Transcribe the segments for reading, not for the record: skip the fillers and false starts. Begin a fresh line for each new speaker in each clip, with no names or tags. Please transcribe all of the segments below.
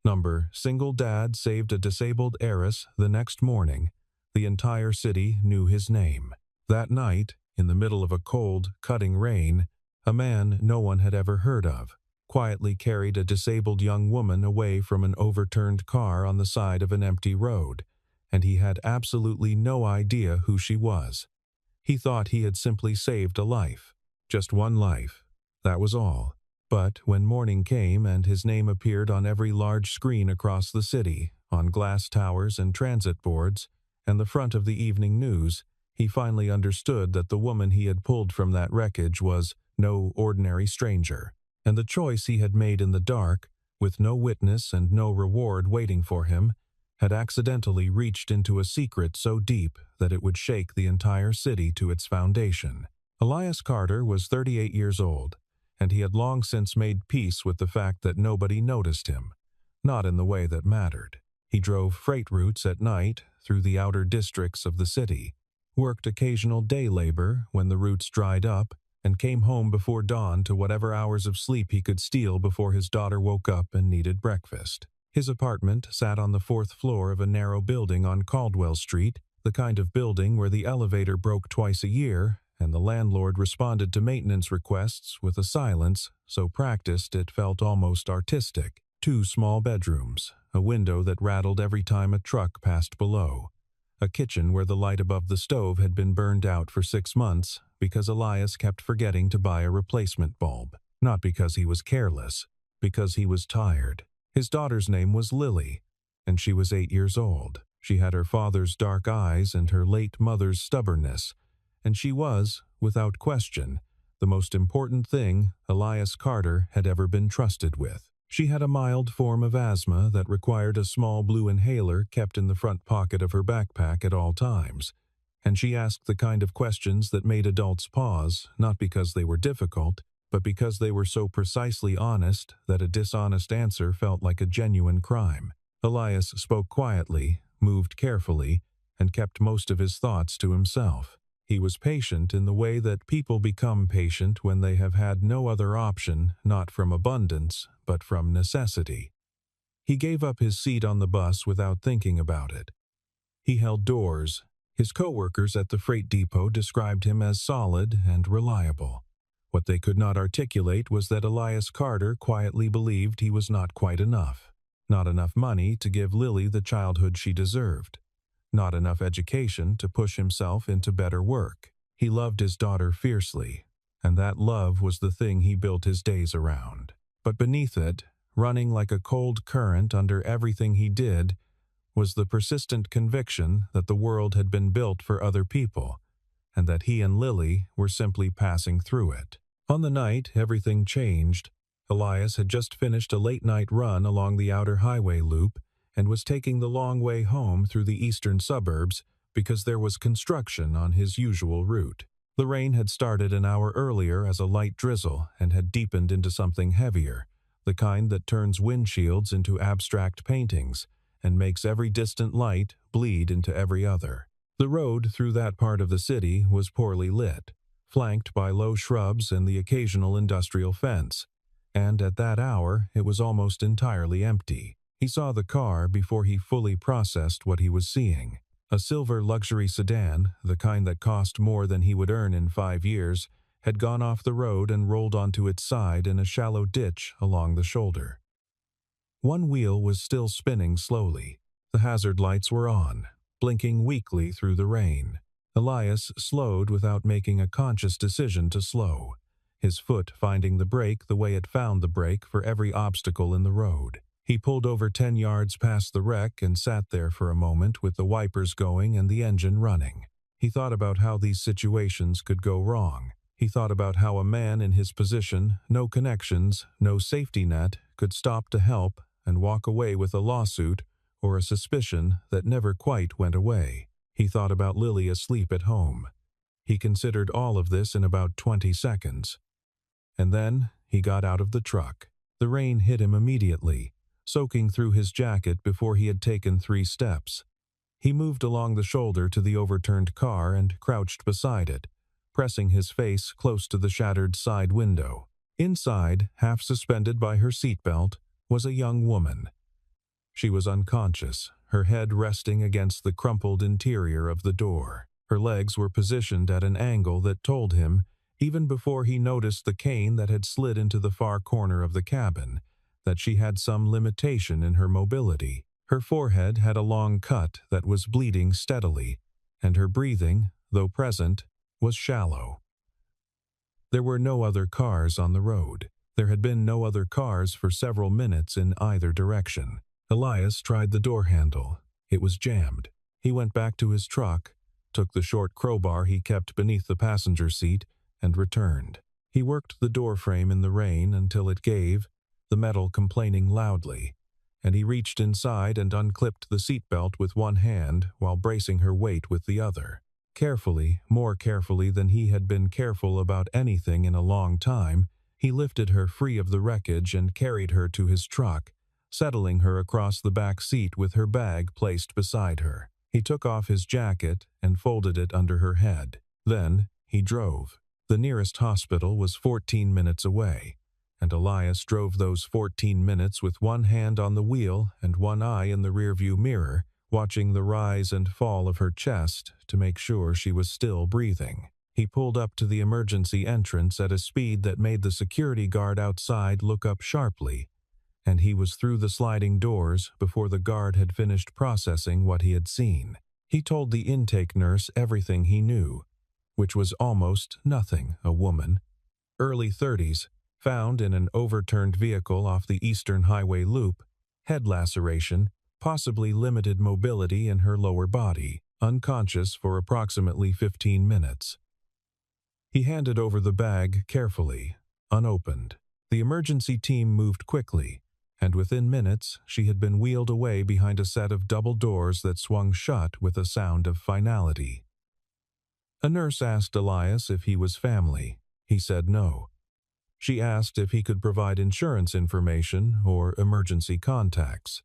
Number: Single dad saved a disabled heiress the next morning. The entire city knew his name. That night, in the middle of a cold, cutting rain, a man no one had ever heard of quietly carried a disabled young woman away from an overturned car on the side of an empty road, and he had absolutely no idea who she was. He thought he had simply saved a life. Just one life. That was all. But when morning came and his name appeared on every large screen across the city, on glass towers and transit boards, and the front of the evening news, he finally understood that the woman he had pulled from that wreckage was no ordinary stranger. And the choice he had made in the dark, with no witness and no reward waiting for him, had accidentally reached into a secret so deep that it would shake the entire city to its foundation. Elias Carter was 38 years old, and he had long since made peace with the fact that nobody noticed him, not in the way that mattered. He drove freight routes at night through the outer districts of the city, worked occasional day labor when the routes dried up, and came home before dawn to whatever hours of sleep he could steal before his daughter woke up and needed breakfast. His apartment sat on the 4th floor of a narrow building on Caldwell Street, the kind of building where the elevator broke twice a year, and the landlord responded to maintenance requests with a silence so practiced it felt almost artistic. 2 small bedrooms, a window that rattled every time a truck passed below, a kitchen where the light above the stove had been burned out for 6 months because Elias kept forgetting to buy a replacement bulb. Not because he was careless, because he was tired. His daughter's name was Lily, and she was 8 years old. She had her father's dark eyes and her late mother's stubbornness, and she was, without question, the most important thing Elias Carter had ever been trusted with. She had a mild form of asthma that required a small blue inhaler kept in the front pocket of her backpack at all times, and she asked the kind of questions that made adults pause, not because they were difficult, but because they were so precisely honest that a dishonest answer felt like a genuine crime. Elias spoke quietly, moved carefully, and kept most of his thoughts to himself. He was patient in the way that people become patient when they have had no other option, not from abundance, but from necessity. He gave up his seat on the bus without thinking about it. He held doors. His coworkers at the freight depot described him as solid and reliable. What they could not articulate was that Elias Carter quietly believed he was not quite enough. Not enough money to give Lily the childhood she deserved. Not enough education to push himself into better work. He loved his daughter fiercely, and that love was the thing he built his days around. But beneath it, running like a cold current under everything he did, was the persistent conviction that the world had been built for other people, and that he and Lily were simply passing through it. On the night everything changed, Elias had just finished a late-night run along the outer highway loop and was taking the long way home through the eastern suburbs because there was construction on his usual route. The rain had started an hour earlier as a light drizzle and had deepened into something heavier, the kind that turns windshields into abstract paintings and makes every distant light bleed into every other. The road through that part of the city was poorly lit, flanked by low shrubs and the occasional industrial fence, and at that hour it was almost entirely empty. He saw the car before he fully processed what he was seeing. A silver luxury sedan, the kind that cost more than he would earn in 5 years, had gone off the road and rolled onto its side in a shallow ditch along the shoulder. One wheel was still spinning slowly. The hazard lights were on, blinking weakly through the rain. Elias slowed without making a conscious decision to slow, his foot finding the brake the way it found the brake for every obstacle in the road. He pulled over 10 yards past the wreck and sat there for a moment with the wipers going and the engine running. He thought about how these situations could go wrong. He thought about how a man in his position, no connections, no safety net, could stop to help and walk away with a lawsuit or a suspicion that never quite went away. He thought about Lily asleep at home. He considered all of this in about 20 seconds. And then he got out of the truck. The rain hit him immediately, soaking through his jacket before he had taken 3 steps. He moved along the shoulder to the overturned car and crouched beside it, pressing his face close to the shattered side window. Inside, half suspended by her seatbelt, was a young woman. She was unconscious, her head resting against the crumpled interior of the door. Her legs were positioned at an angle that told him, even before he noticed the cane that had slid into the far corner of the cabin, that she had some limitation in her mobility. Her forehead had a long cut that was bleeding steadily, and her breathing, though present, was shallow. There were no other cars on the road. There had been no other cars for several minutes in either direction. Elias tried the door handle. It was jammed. He went back to his truck, took the short crowbar he kept beneath the passenger seat, and returned. He worked the door frame in the rain until it gave, the metal complaining loudly, and he reached inside and unclipped the seatbelt with one hand while bracing her weight with the other. Carefully, more carefully than he had been careful about anything in a long time, he lifted her free of the wreckage and carried her to his truck, settling her across the back seat with her bag placed beside her. He took off his jacket and folded it under her head. Then, he drove. The nearest hospital was 14 minutes away, and Elias drove those 14 minutes with one hand on the wheel and one eye in the rearview mirror, watching the rise and fall of her chest to make sure she was still breathing. He pulled up to the emergency entrance at a speed that made the security guard outside look up sharply, and he was through the sliding doors before the guard had finished processing what he had seen. He told the intake nurse everything he knew, which was almost nothing. A woman, early 30s, found in an overturned vehicle off the Eastern Highway Loop, head laceration, possibly limited mobility in her lower body, unconscious for approximately 15 minutes. He handed over the bag carefully, unopened. The emergency team moved quickly, and within minutes she had been wheeled away behind a set of double doors that swung shut with a sound of finality. A nurse asked Elias if he was family. He said no. She asked if he could provide insurance information or emergency contacts.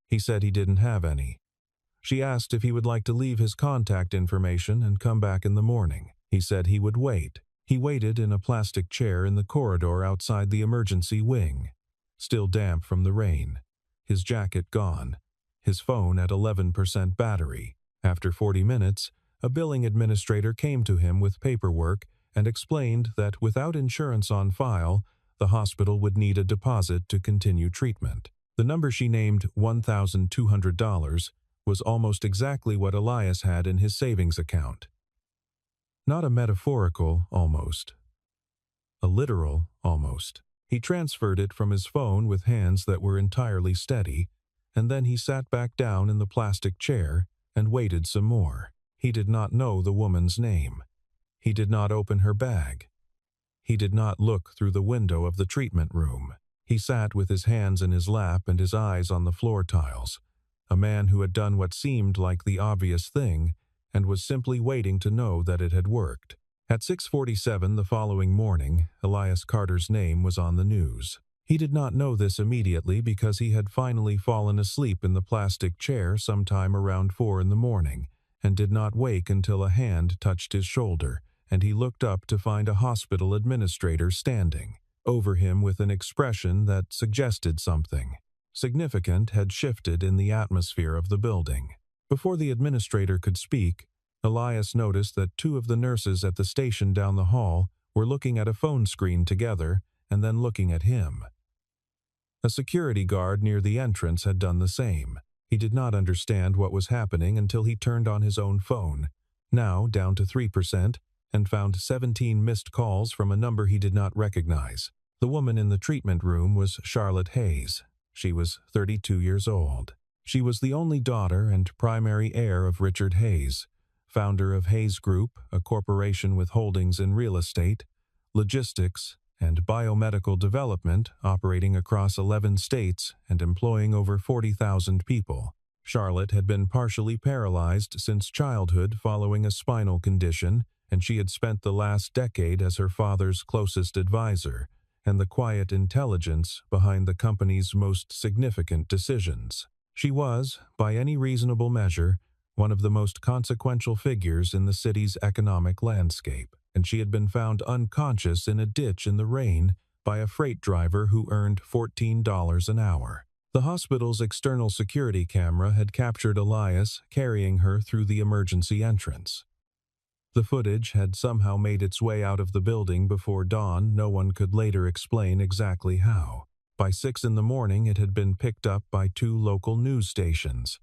He said he didn't have any. She asked if he would like to leave his contact information and come back in the morning. He said he would wait. He waited in a plastic chair in the corridor outside the emergency wing, still damp from the rain, his jacket gone, his phone at 11% battery. After 40 minutes, a billing administrator came to him with paperwork and explained that without insurance on file, the hospital would need a deposit to continue treatment. The number she named, $1,200, was almost exactly what Elias had in his savings account. Not a metaphorical almost. A literal almost. He transferred it from his phone with hands that were entirely steady, and then he sat back down in the plastic chair and waited some more. He did not know the woman's name. He did not open her bag. He did not look through the window of the treatment room. He sat with his hands in his lap and his eyes on the floor tiles, a man who had done what seemed like the obvious thing and was simply waiting to know that it had worked. At 6:47 the following morning, Elias Carter's name was on the news. He did not know this immediately because he had finally fallen asleep in the plastic chair sometime around 4 in the morning and did not wake until a hand touched his shoulder, and he looked up to find a hospital administrator standing over him with an expression that suggested something significant had shifted in the atmosphere of the building. Before the administrator could speak, Elias noticed that two of the nurses at the station down the hall were looking at a phone screen together and then looking at him. A security guard near the entrance had done the same. He did not understand what was happening until he turned on his own phone, now down to 3%, and found 17 missed calls from a number he did not recognize. The woman in the treatment room was Charlotte Hayes. She was 32 years old. She was the only daughter and primary heir of Richard Hayes, founder of Hayes Group, a corporation with holdings in real estate, logistics, and biomedical development operating across 11 states and employing over 40,000 people. Charlotte had been partially paralyzed since childhood following a spinal condition, and she had spent the last decade as her father's closest advisor and the quiet intelligence behind the company's most significant decisions. She was, by any reasonable measure, one of the most consequential figures in the city's economic landscape, and she had been found unconscious in a ditch in the rain by a freight driver who earned $14 an hour. The hospital's external security camera had captured Elias carrying her through the emergency entrance. The footage had somehow made its way out of the building before dawn. No one could later explain exactly how. By 6 in the morning, it had been picked up by 2 local news stations.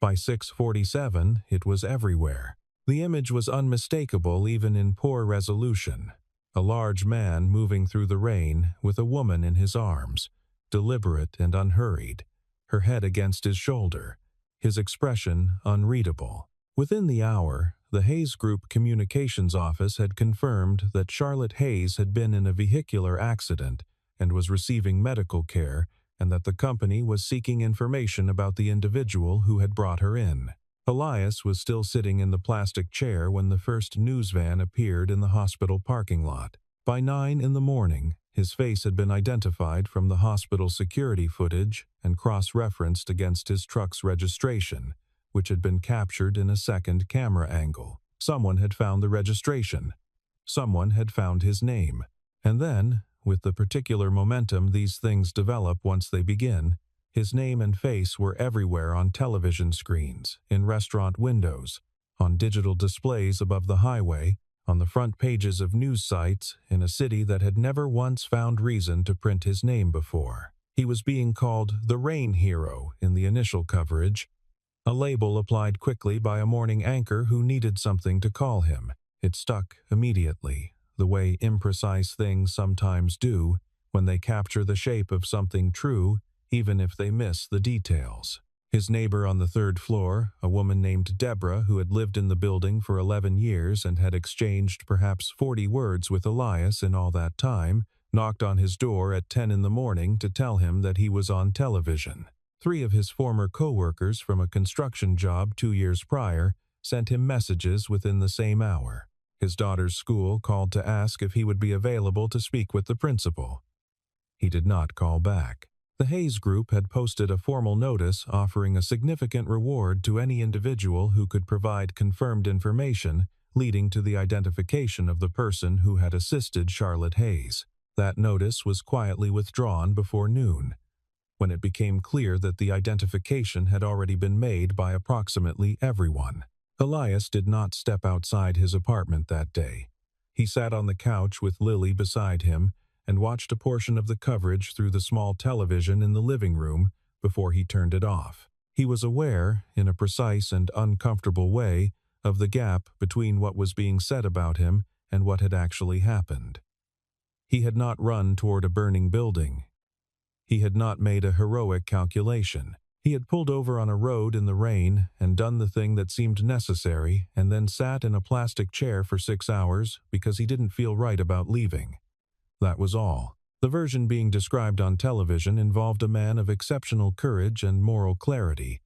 By 6:47, it was everywhere. The image was unmistakable even in poor resolution. A large man moving through the rain with a woman in his arms, deliberate and unhurried, her head against his shoulder, his expression unreadable. Within the hour, the Hayes Group Communications Office had confirmed that Charlotte Hayes had been in a vehicular accident and was receiving medical care, and that the company was seeking information about the individual who had brought her in. Elias was still sitting in the plastic chair when the first news van appeared in the hospital parking lot. By 9 in the morning, his face had been identified from the hospital security footage and cross-referenced against his truck's registration, which had been captured in a second camera angle. Someone had found the registration. Someone had found his name. And then, with the particular momentum these things develop once they begin, his name and face were everywhere on television screens, in restaurant windows, on digital displays above the highway, on the front pages of news sites in a city that had never once found reason to print his name before. He was being called the Rain Hero in the initial coverage, a label applied quickly by a morning anchor who needed something to call him. It stuck immediately, the way imprecise things sometimes do when they capture the shape of something true, even if they miss the details. His neighbor on the 3rd floor, a woman named Deborah who had lived in the building for 11 years and had exchanged perhaps 40 words with Elias in all that time, knocked on his door at 10 in the morning to tell him that he was on television. 3 of his former co-workers from a construction job 2 years prior sent him messages within the same hour. His daughter's school called to ask if he would be available to speak with the principal. He did not call back. The Hayes Group had posted a formal notice offering a significant reward to any individual who could provide confirmed information leading to the identification of the person who had assisted Charlotte Hayes. That notice was quietly withdrawn before noon, when it became clear that the identification had already been made by approximately everyone. Elias did not step outside his apartment that day. He sat on the couch with Lily beside him and watched a portion of the coverage through the small television in the living room before he turned it off. He was aware, in a precise and uncomfortable way, of the gap between what was being said about him and what had actually happened. He had not run toward a burning building. He had not made a heroic calculation. He had pulled over on a road in the rain and done the thing that seemed necessary and then sat in a plastic chair for 6 hours because he didn't feel right about leaving. That was all. The version being described on television involved a man of exceptional courage and moral clarity,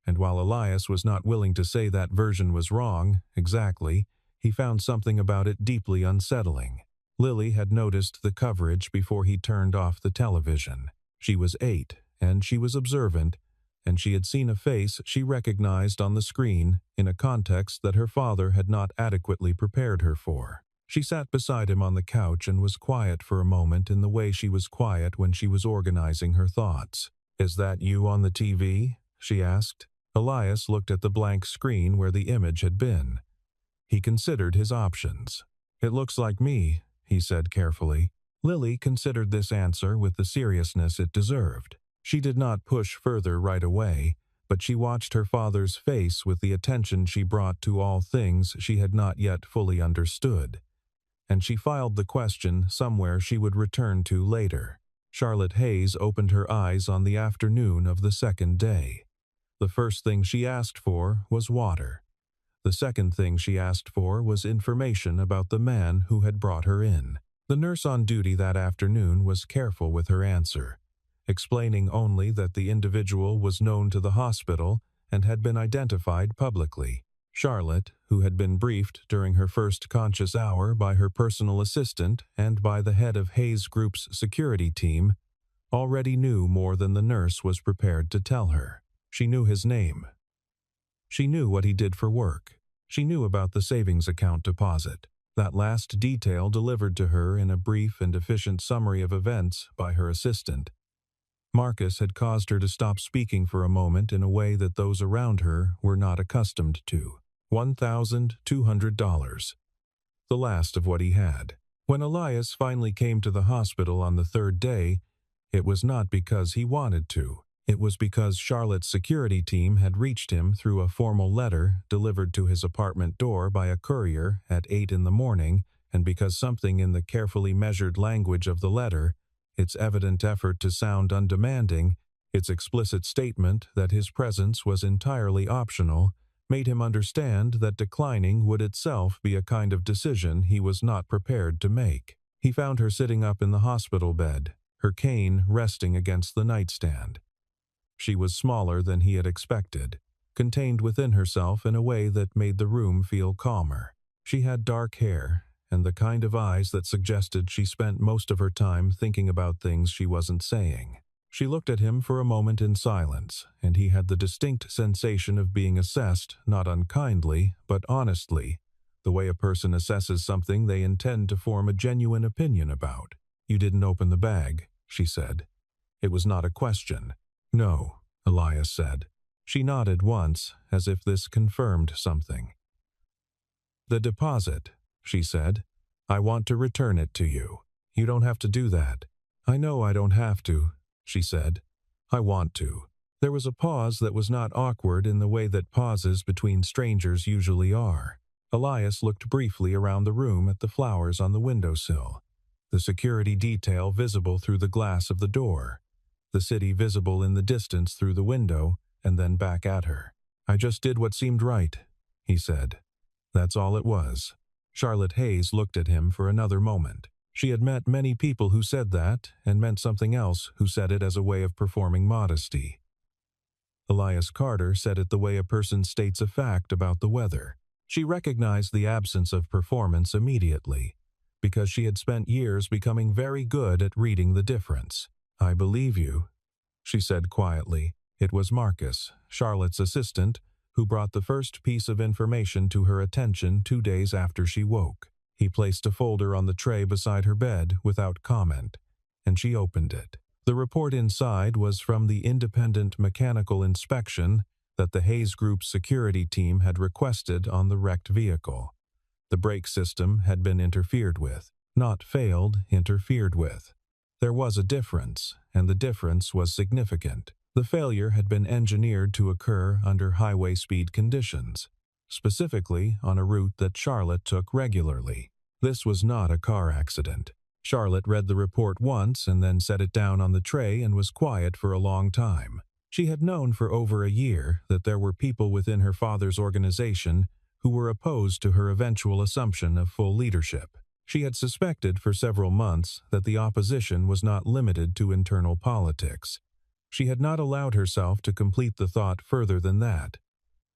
and while Elias was not willing to say that version was wrong, exactly, he found something about it deeply unsettling. Lily had noticed the coverage before he turned off the television. She was 8, and she was observant, and she had seen a face she recognized on the screen in a context that her father had not adequately prepared her for. She sat beside him on the couch and was quiet for a moment in the way she was quiet when she was organizing her thoughts. "Is that you on the TV?" she asked. Elias looked at the blank screen where the image had been. He considered his options. "It looks like me," he said carefully. Lily considered this answer with the seriousness it deserved. She did not push further right away, but she watched her father's face with the attention she brought to all things she had not yet fully understood. And she filed the question somewhere she would return to later. Charlotte Hayes opened her eyes on the afternoon of the 2nd day. The first thing she asked for was water. The second thing she asked for was information about the man who had brought her in. The nurse on duty that afternoon was careful with her answer, explaining only that the individual was known to the hospital and had been identified publicly. Charlotte, who had been briefed during her first conscious hour by her personal assistant and by the head of Hayes Group's security team, already knew more than the nurse was prepared to tell her. She knew his name. She knew what he did for work. She knew about the savings account deposit. That last detail delivered to her in a brief and efficient summary of events by her assistant. Marcus had caused her to stop speaking for a moment in a way that those around her were not accustomed to. $1,200. The last of what he had. When Elias finally came to the hospital on the third day, it was not because he wanted to. It was because Charlotte's security team had reached him through a formal letter delivered to his apartment door by a courier at 8 in the morning, and because something in the carefully measured language of the letter, its evident effort to sound undemanding, its explicit statement that his presence was entirely optional, made him understand that declining would itself be a kind of decision he was not prepared to make. He found her sitting up in the hospital bed, her cane resting against the nightstand. She was smaller than he had expected, contained within herself in a way that made the room feel calmer. She had dark hair, and the kind of eyes that suggested she spent most of her time thinking about things she wasn't saying. She looked at him for a moment in silence, and he had the distinct sensation of being assessed, not unkindly, but honestly, the way a person assesses something they intend to form a genuine opinion about. "You didn't open the bag," she said. It was not a question. "No," Elias said. She nodded once, as if this confirmed something. "The deposit," she said. "I want to return it to you." "You don't have to do that." "I know I don't have to," she said. "I want to." There was a pause that was not awkward in the way that pauses between strangers usually are. Elias looked briefly around the room at the flowers on the windowsill, the security detail visible through the glass of the door, the city visible in the distance through the window, and then back at her. "I just did what seemed right," he said. "That's all it was." Charlotte Hayes looked at him for another moment. She had met many people who said that, and meant something else who said it as a way of performing modesty. Elias Carter said it the way a person states a fact about the weather. She recognized the absence of performance immediately, because she had spent years becoming very good at reading the difference. "I believe you," she said quietly. It was Marcus, Charlotte's assistant, who brought the first piece of information to her attention 2 days after she woke. He placed a folder on the tray beside her bed without comment, and she opened it. The report inside was from the independent mechanical inspection that the Hayes Group's security team had requested on the wrecked vehicle. The brake system had been interfered with, not failed, interfered with. There was a difference, and the difference was significant. The failure had been engineered to occur under highway speed conditions, specifically on a route that Charlotte took regularly. This was not a car accident. Charlotte read the report once and then set it down on the tray and was quiet for a long time. She had known for over a year that there were people within her father's organization who were opposed to her eventual assumption of full leadership. She had suspected for several months that the opposition was not limited to internal politics. She had not allowed herself to complete the thought further than that.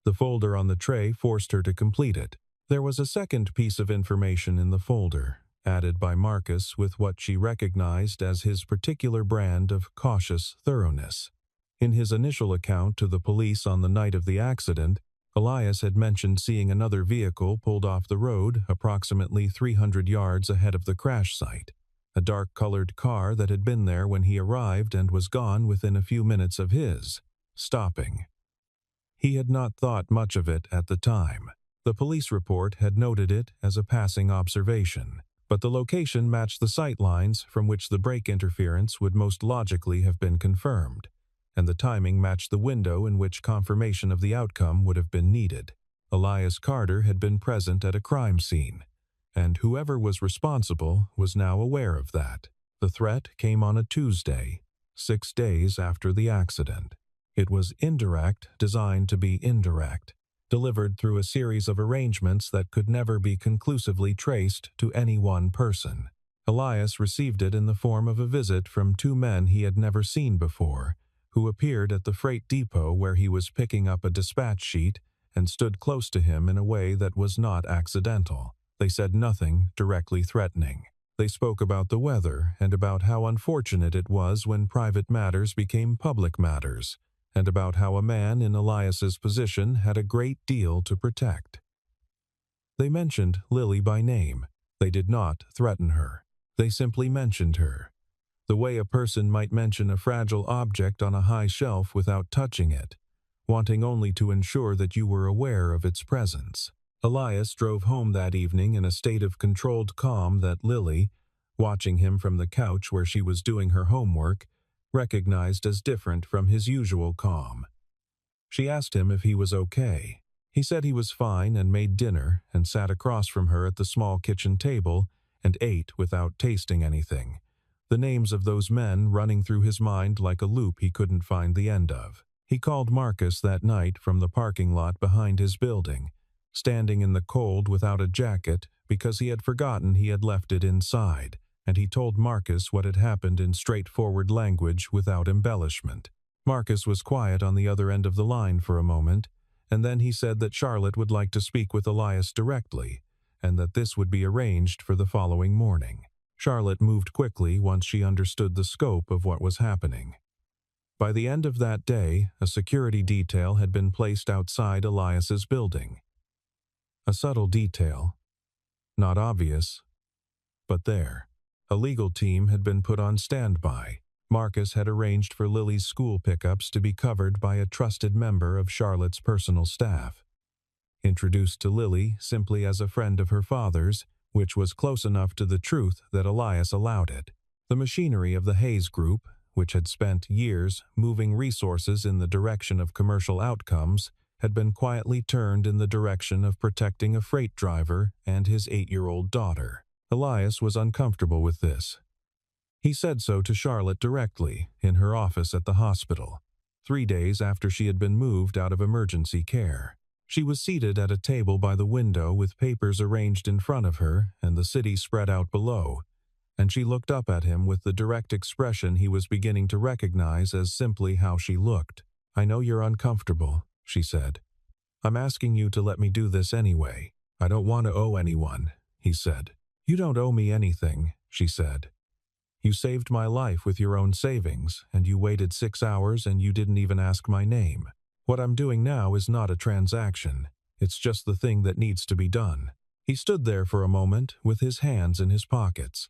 The folder on the tray forced her to complete it. There was a second piece of information in the folder, added by Marcus with what she recognized as his particular brand of cautious thoroughness. In his initial account to the police on the night of the accident, Elias had mentioned seeing another vehicle pulled off the road approximately 300 yards ahead of the crash site, a dark-colored car that had been there when he arrived and was gone within a few minutes of his stopping. He had not thought much of it at the time. The police report had noted it as a passing observation, but the location matched the sight lines from which the brake interference would most logically have been confirmed, and the timing matched the window in which confirmation of the outcome would have been needed. Elias Carter had been present at a crime scene, and whoever was responsible was now aware of that. The threat came on a Tuesday, 6 days after the accident. It was indirect, designed to be indirect, delivered through a series of arrangements that could never be conclusively traced to any one person. Elias received it in the form of a visit from 2 men he had never seen before, who appeared at the freight depot where he was picking up a dispatch sheet and stood close to him in a way that was not accidental. They said nothing directly threatening. They spoke about the weather and about how unfortunate it was when private matters became public matters, and about how a man in Elias's position had a great deal to protect. They mentioned Lily by name. They did not threaten her. They simply mentioned her. the way a person might mention a fragile object on a high shelf without touching it, wanting only to ensure that you were aware of its presence. Elias drove home that evening in a state of controlled calm that Lily, watching him from the couch where she was doing her homework, recognized as different from his usual calm. She asked him if he was okay. He said he was fine and made dinner and sat across from her at the small kitchen table and ate without tasting anything, the names of those men running through his mind like a loop he couldn't find the end of. He called Marcus that night from the parking lot behind his building, standing in the cold without a jacket because he had forgotten he had left it inside, and he told Marcus what had happened in straightforward language without embellishment. Marcus was quiet on the other end of the line for a moment, and then he said that Charlotte would like to speak with Elias directly, and that this would be arranged for the following morning. Charlotte moved quickly once she understood the scope of what was happening. By the end of that day, a security detail had been placed outside Elias's building. A subtle detail, not obvious, but there. A legal team had been put on standby. Marcus had arranged for Lily's school pickups to be covered by a trusted member of Charlotte's personal staff. Introduced to Lily simply as a friend of her father's, which was close enough to the truth that Elias allowed it. The machinery of the Hayes Group, which had spent years moving resources in the direction of commercial outcomes, had been quietly turned in the direction of protecting a freight driver and his 8-year-old daughter. Elias was uncomfortable with this. He said so to Charlotte directly, in her office at the hospital, 3 days after she had been moved out of emergency care. She was seated at a table by the window with papers arranged in front of her and the city spread out below, and she looked up at him with the direct expression he was beginning to recognize as simply how she looked. "I know you're uncomfortable," she said. "I'm asking you to let me do this anyway. I don't want to owe anyone," he said. "You don't owe me anything," she said. "You saved my life with your own savings, and you waited 6 hours and you didn't even ask my name. What I'm doing now is not a transaction. It's just the thing that needs to be done." He stood there for a moment with his hands in his pockets.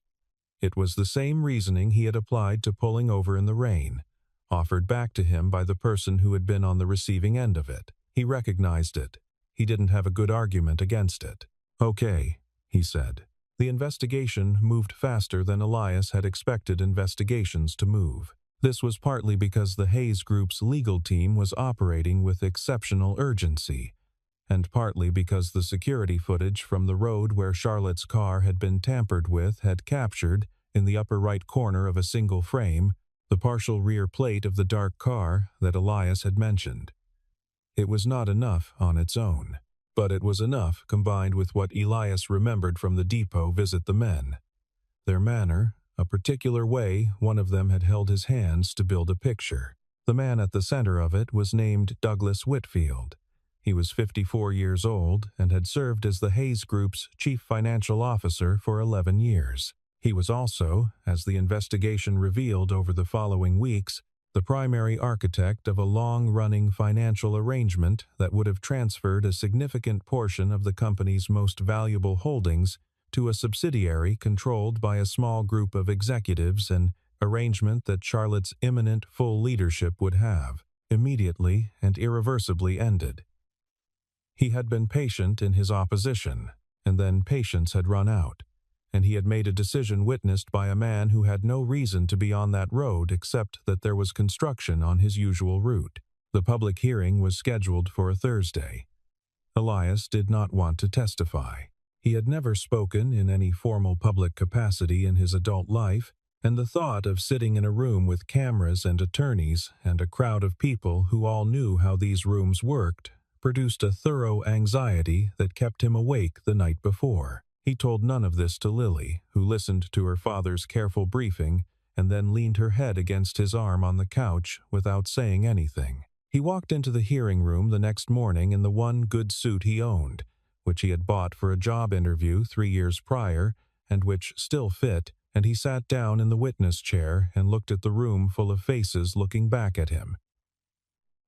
It was the same reasoning he had applied to pulling over in the rain, offered back to him by the person who had been on the receiving end of it. He recognized it. He didn't have a good argument against it. "Okay," he said. The investigation moved faster than Elias had expected investigations to move. This was partly because the Hayes Group's legal team was operating with exceptional urgency, and partly because the security footage from the road where Charlotte's car had been tampered with had captured, in the upper right corner of a single frame, the partial rear plate of the dark car that Elias had mentioned. It was not enough on its own, but it was enough combined with what Elias remembered from the depot visit the men. Their manner, a particular way one of them had held his hands to build a picture. The man at the center of it was named Douglas Whitfield. He was 54 years old and had served as the Hayes Group's chief financial officer for 11 years. He was also, as the investigation revealed over the following weeks, the primary architect of a long-running financial arrangement that would have transferred a significant portion of the company's most valuable holdings to a subsidiary controlled by a small group of executives, an arrangement that Charlotte's imminent full leadership would have, immediately and irreversibly ended. He had been patient in his opposition, and then patience had run out, and he had made a decision witnessed by a man who had no reason to be on that road except that there was construction on his usual route. The public hearing was scheduled for a Thursday. Elias did not want to testify. He had never spoken in any formal public capacity in his adult life, and the thought of sitting in a room with cameras and attorneys and a crowd of people who all knew how these rooms worked produced a thorough anxiety that kept him awake the night before. He told none of this to Lily, who listened to her father's careful briefing and then leaned her head against his arm on the couch without saying anything. He walked into the hearing room the next morning in the one good suit he owned, which he had bought for a job interview 3 years prior and which still fit, and he sat down in the witness chair and looked at the room full of faces looking back at him.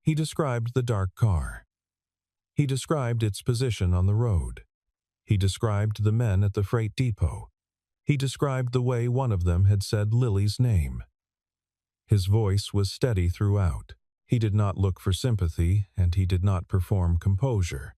He described the dark car. He described its position on the road. He described the men at the freight depot. He described the way one of them had said Lily's name. His voice was steady throughout. He did not look for sympathy, and he did not perform composure.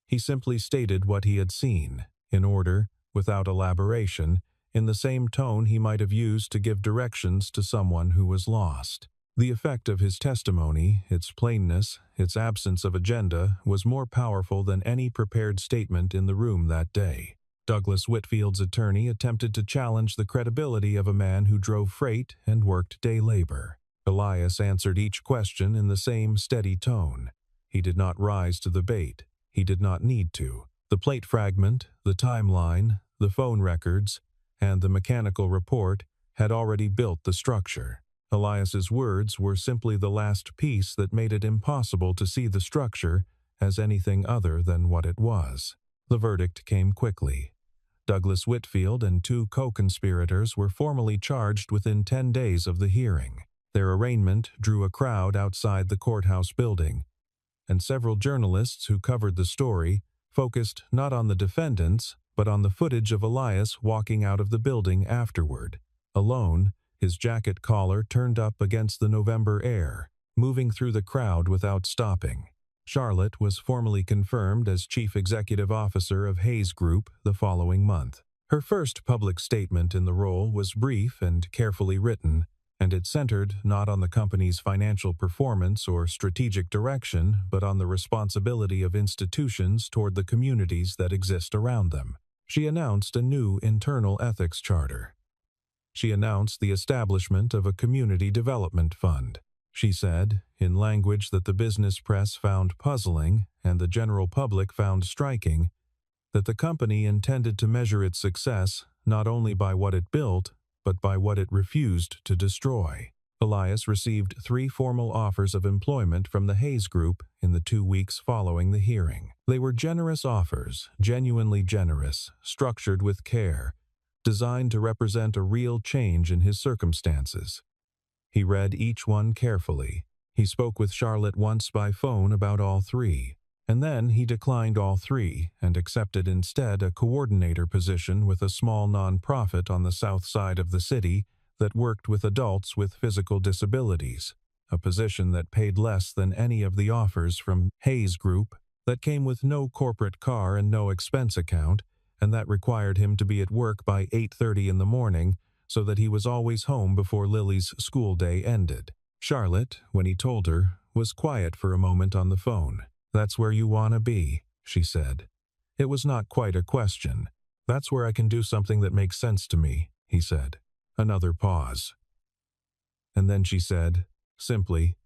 He simply stated what he had seen, in order, without elaboration, in the same tone he might have used to give directions to someone who was lost. The effect of his testimony, its plainness, its absence of agenda, was more powerful than any prepared statement in the room that day. Douglas Whitfield's attorney attempted to challenge the credibility of a man who drove freight and worked day labor. Elias answered each question in the same steady tone. He did not rise to the bait. He did not need to. The plate fragment, the timeline, the phone records, and the mechanical report had already built the structure. Elias's words were simply the last piece that made it impossible to see the structure as anything other than what it was. The verdict came quickly. Douglas Whitfield and 2 co-conspirators were formally charged within 10 days of the hearing. Their arraignment drew a crowd outside the courthouse building, and several journalists who covered the story focused not on the defendants, but on the footage of Elias walking out of the building afterward, alone, his jacket collar turned up against the November air, moving through the crowd without stopping. Charlotte was formally confirmed as Chief Executive Officer of Hayes Group the following month. Her first public statement in the role was brief and carefully written, and it centered not on the company's financial performance or strategic direction, but on the responsibility of institutions toward the communities that exist around them. She announced a new internal ethics charter. She announced the establishment of a community development fund. She said, in language that the business press found puzzling and the general public found striking, that the company intended to measure its success not only by what it built, but by what it refused to destroy. Elias received 3 formal offers of employment from the Hayes Group in the 2 weeks following the hearing. They were generous offers, genuinely generous, structured with care, designed to represent a real change in his circumstances. He read each one carefully. He spoke with Charlotte once by phone about all 3, and then he declined all 3 and accepted instead a coordinator position with a small nonprofit on the south side of the city that worked with adults with physical disabilities, a position that paid less than any of the offers from Hayes Group, that came with no corporate car and no expense account, and that required him to be at work by 8:30 in the morning so that he was always home before Lily's school day ended. Charlotte, when he told her, was quiet for a moment on the phone. "That's where you want to be," she said. It was not quite a question. "That's where I can do something that makes sense to me," he said. Another pause. And then she said, simply,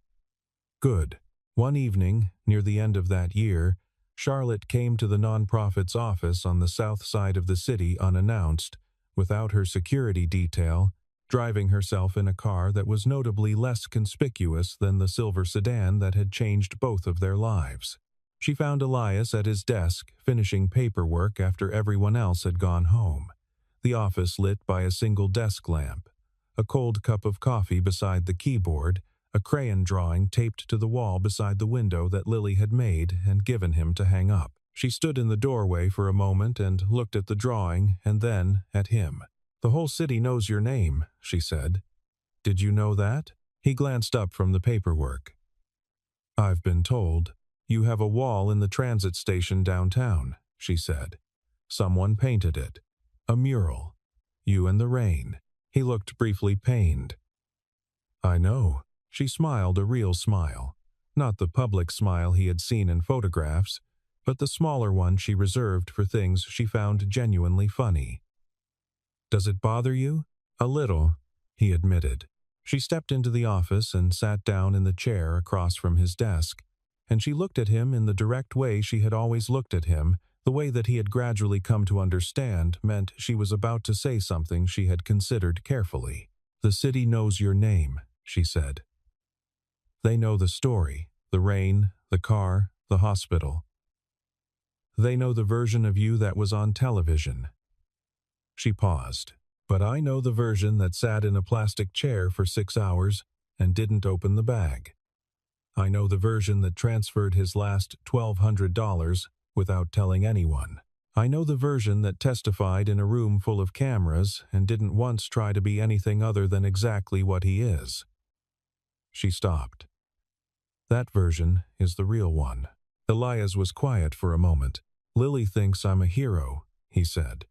"Good." One evening, near the end of that year, Charlotte came to the nonprofit's office on the south side of the city unannounced, without her security detail, driving herself in a car that was notably less conspicuous than the silver sedan that had changed both of their lives. She found Elias at his desk, finishing paperwork after everyone else had gone home, the office lit by a single desk lamp, a cold cup of coffee beside the keyboard, a crayon drawing taped to the wall beside the window that Lily had made and given him to hang up. She stood in the doorway for a moment and looked at the drawing and then at him. "The whole city knows your name," she said. "Did you know that?" He glanced up from the paperwork. "I've been told. You have a wall in the transit station downtown," she said. "Someone painted it. A mural. You and the rain." He looked briefly pained. "I know." She smiled a real smile. Not the public smile he had seen in photographs, but the smaller one she reserved for things she found genuinely funny. "Does it bother you?" "A little," he admitted. She stepped into the office and sat down in the chair across from his desk, and she looked at him in the direct way she had always looked at him. The way that he had gradually come to understand meant she was about to say something she had considered carefully. "The city knows your name," she said. "They know the story, the rain, the car, the hospital. They know the version of you that was on television." She paused. "But I know the version that sat in a plastic chair for 6 hours and didn't open the bag. I know the version that transferred his last $1,200 without telling anyone." I know the version that testified in a room full of cameras and didn't once try to be anything other than exactly what he is." She stopped. "That version is the real one." Elias was quiet for a moment. "Lily thinks I'm a hero," he said.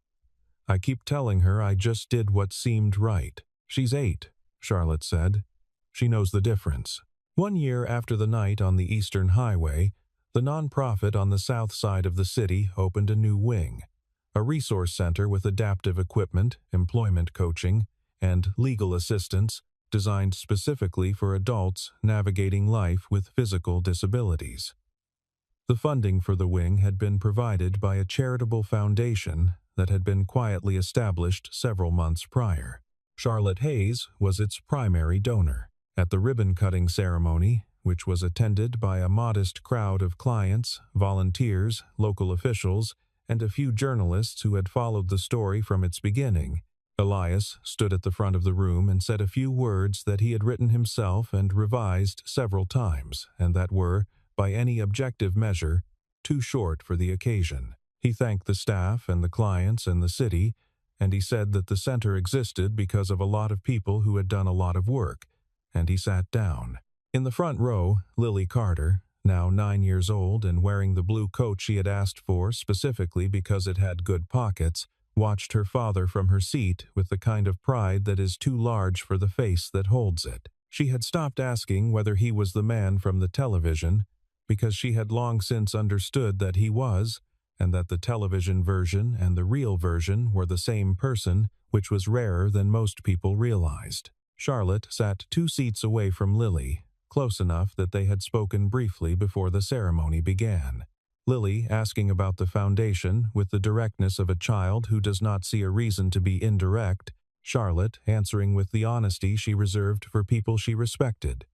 "I keep telling her I just did what seemed right." "She's 8, Charlotte said. "She knows the difference." 1 year after the night on the Eastern Highway, the nonprofit on the south side of the city opened a new wing, a resource center with adaptive equipment, employment coaching, and legal assistance designed specifically for adults navigating life with physical disabilities. The funding for the wing had been provided by a charitable foundation that had been quietly established several months prior. Charlotte Hayes was its primary donor. At the ribbon-cutting ceremony, which was attended by a modest crowd of clients, volunteers, local officials, and a few journalists who had followed the story from its beginning, Elias stood at the front of the room and said a few words that he had written himself and revised several times, and that were, by any objective measure, too short for the occasion. He thanked the staff and the clients and the city, and he said that the center existed because of a lot of people who had done a lot of work, and he sat down. In the front row, Lily Carter, now 9 years old and wearing the blue coat she had asked for specifically because it had good pockets, watched her father from her seat with the kind of pride that is too large for the face that holds it. She had stopped asking whether he was the man from the television, because she had long since understood that he was, and that the television version and the real version were the same person, which was rarer than most people realized. Charlotte sat 2 seats away from Lily, close enough that they had spoken briefly before the ceremony began. Lily asking about the foundation with the directness of a child who does not see a reason to be indirect, Charlotte answering with the honesty she reserved for people she respected,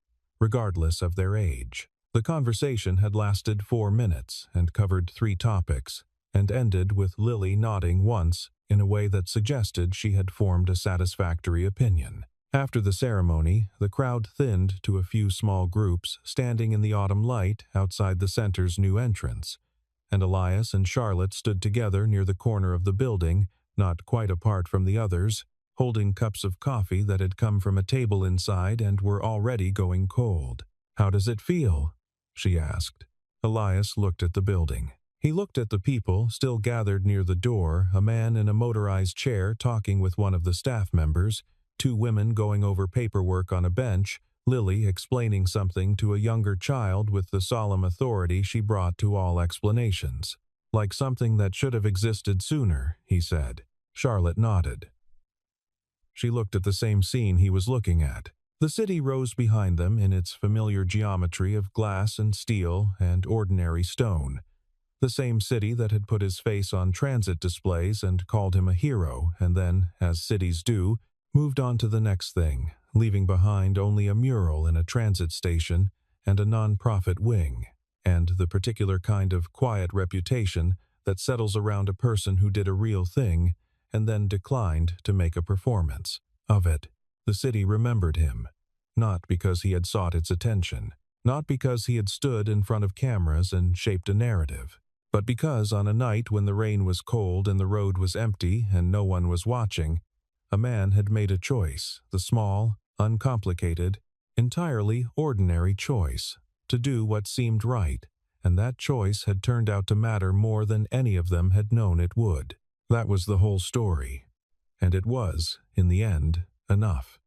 regardless of their age. The conversation had lasted 4 minutes and covered 3 topics, and ended with Lily nodding once in a way that suggested she had formed a satisfactory opinion. After the ceremony, the crowd thinned to a few small groups standing in the autumn light outside the center's new entrance, and Elias and Charlotte stood together near the corner of the building, not quite apart from the others, holding cups of coffee that had come from a table inside and were already going cold. "How does it feel?" she asked. Elias looked at the building. He looked at the people still gathered near the door, a man in a motorized chair talking with one of the staff members, 2 women going over paperwork on a bench, Lily explaining something to a younger child with the solemn authority she brought to all explanations. "Like something that should have existed sooner," he said. Charlotte nodded. She looked at the same scene he was looking at. The city rose behind them in its familiar geometry of glass and steel and ordinary stone. The same city that had put his face on transit displays and called him a hero, and then, as cities do, moved on to the next thing, leaving behind only a mural in a transit station and a non-profit wing, and the particular kind of quiet reputation that settles around a person who did a real thing and then declined to make a performance of it. The city remembered him, not because he had sought its attention, not because he had stood in front of cameras and shaped a narrative, but because on a night when the rain was cold and the road was empty and no one was watching, a man had made a choice, the small, uncomplicated, entirely ordinary choice, to do what seemed right, and that choice had turned out to matter more than any of them had known it would. That was the whole story, and it was, in the end, enough.